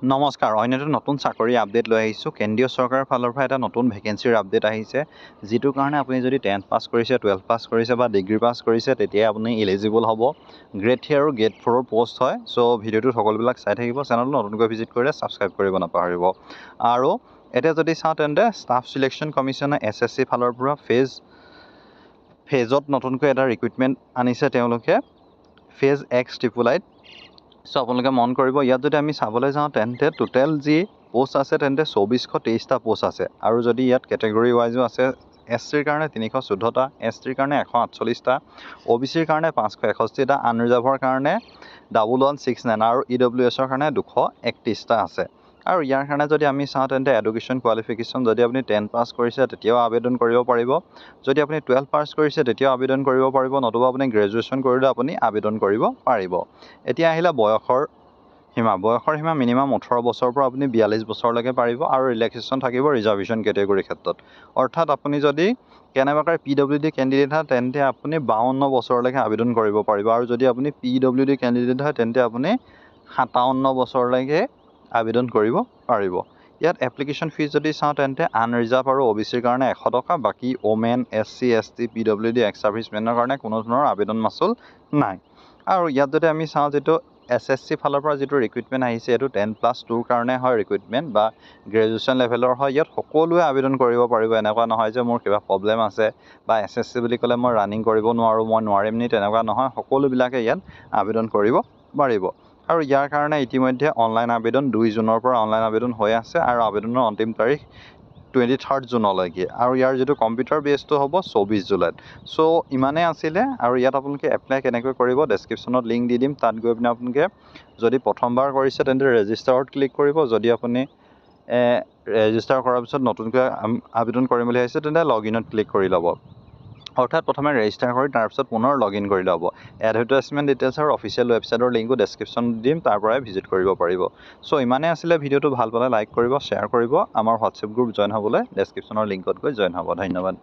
নমস্কাৰ, অন্য এটা নতুন চাকৰি আপডেট লৈ আহিছোঁ। কেন্দ্ৰীয় চৰকাৰৰ ফালৰ পৰা এটা নতুন ভেকেঞ্চিৰ আপডেট আহিছে, যিটোৰ কাৰণে আপুনি যদি 10th পাছ কৰিছে, 12th পাছ কৰিছে বা ডিগ্ৰী পাছ কৰিছে, তেতিয়া আপুনি এলিজিবল হ'ব। গ্ৰেড 3 আৰু গ্ৰেড 4ৰ পষ্ট হয়। চ' ভিডিঅ'টোত সকলোবিলাক চাই থাকিব। চেনেলটো নতুনকৈ ভিজিট কৰিলে ছাবস্ক্ৰাইব কৰিব নাপাহৰিব। আৰু এতিয়া যদি চাওঁ তেন্তে ষ্টাফ চিলেকশ্যন কমিশ্যনে SSC ফালৰ পৰা ফেজত নতুনকৈ এটা ৰিক্ৰুইটমেণ্ট আনিছে তেওঁলোকে, ফেজ X888। চ' আপোনালোকে মন কৰিব, ইয়াত যদি আমি চাবলৈ যাওঁ তেন্তে টোটেল যি পোষ্ট আছে তেন্তে 2423টা পোষ্ট আছে। আৰু যদি ইয়াত কেটেগৰী ৱাইজো আছে, SCৰ কাৰণে 314টা, STৰ কাৰণে 148টা, OBCৰ কাৰণে 561টা, আনৰিজাৰ্ভৰ কাৰণে 1169 আৰু EWSৰ কাৰণে 231টা আছে। আৰু ইয়াৰ কাৰণে যদি আমি চাওঁ তেন্তে এডুকেশ্যন কোৱালিফিকেশ্যন, যদি আপুনি 10 পাছ কৰিছে তেতিয়াও আবেদন কৰিব পাৰিব, যদি আপুনি 12 পাছ কৰিছে তেতিয়াও আবেদন কৰিব পাৰিব, নতুবা আপুনি গ্ৰেজুৱেশ্যন কৰিলেও আপুনি আবেদন কৰিব পাৰিব। এতিয়া আহিলে বয়সৰ সীমা মিনিমাম 18 বছৰৰ পৰা আপুনি 42 বছৰলৈকে পাৰিব, আৰু ৰিলেক্সেশ্যন থাকিব ৰিজাৰ্ভেশ্যন কেটেগৰীৰ ক্ষেত্ৰত। অৰ্থাৎ আপুনি যদি কেনেবাকৈ PWD কেণ্ডিডেট হয় তেন্তে আপুনি 52 বছৰলৈকে আবেদন কৰিব পাৰিব, আৰু যদি আপুনি PWD কেণ্ডিডেট হয় তেন্তে আপুনি 57 বছৰলৈকে আবেদন কৰিব পাৰিব। ইয়াত এপ্লিকেশ্যন ফিজ যদি চাওঁ তেন্তে আনৰিজাৰ্ভ আৰু OBCৰ কাৰণে 100 টকা, বাকী women, SC, ST, PWD, ex ছাৰ্ভিচমেনৰ কাৰণে কোনো ধৰণৰ আবেদন মাচুল নাই। আৰু ইয়াত যদি আমি চাওঁ যিটো SSC ফালৰ পৰা যিটো ৰিক্ৰুইটমেণ্ট আহিছে, এইটো 10+2ৰ কাৰণে হয় ৰিক্ৰুইটমেণ্ট, বা গ্ৰেজুৱেশ্যন লেভেলৰ হয়। ইয়াত সকলোৱে আবেদন কৰিব পাৰিব, এনেকুৱা নহয় যে মোৰ কিবা প্ৰব্লেম আছে বা SSC বুলি ক'লে মই ৰানিং কৰিব নোৱাৰোঁ, মই নোৱাৰিম নি, তেনেকুৱা নহয়। সকলোবিলাকে ইয়াত আবেদন কৰিব পাৰিব। আৰু ইয়াৰ কাৰণে ইতিমধ্যে অনলাইন আবেদন 2 জুনৰ পৰা অনলাইন আবেদন হৈ আছে, আৰু আবেদনৰ অন্তিম তাৰিখ 23 জুনলৈকে। আৰু ইয়াৰ যিটো কম্পিউটাৰ বেছটো হ'ব 24 জুলাইত। চ' ইমানেই আছিলে। আৰু ইয়াত আপোনালোকে এপ্লাই কেনেকৈ কৰিব, ডেছক্ৰিপশ্যনত লিংক দি দিম, তাত গৈ পিনে আপোনালোকে যদি প্ৰথমবাৰ কৰিছে তেন্তে ৰেজিষ্টাৰত ক্লিক কৰিব, যদি আপুনি ৰেজিষ্টাৰ কৰাৰ পিছত নতুনকৈ আবেদন কৰিম বুলি ভাবিছে তেন্তে লগইনত ক্লিক কৰি ল'ব। অৰ্থাৎ প্ৰথমে ৰেজিষ্টাৰ কৰি তাৰপিছত পুনৰ লগইন কৰি ল'ব। এডভাৰটাইজমেণ্ট ডিটেইলছ আৰু অফিচিয়েল ৱেবছাইটৰ লিংকো ডেছক্ৰিপশ্যনত দিম, তাৰ পৰাই ভিজিট কৰিব পাৰিব। চ' ইমানেই আছিলে। ভিডিঅ'টো ভাল পালে লাইক কৰিব, শ্বেয়াৰ কৰিব, আমাৰ হোৱাটছএপ গ্ৰুপ জইন হ'বলৈ ডেছক্ৰিপশ্যনৰ লিংকত গৈ জইন হ'ব। ধন্যবাদ।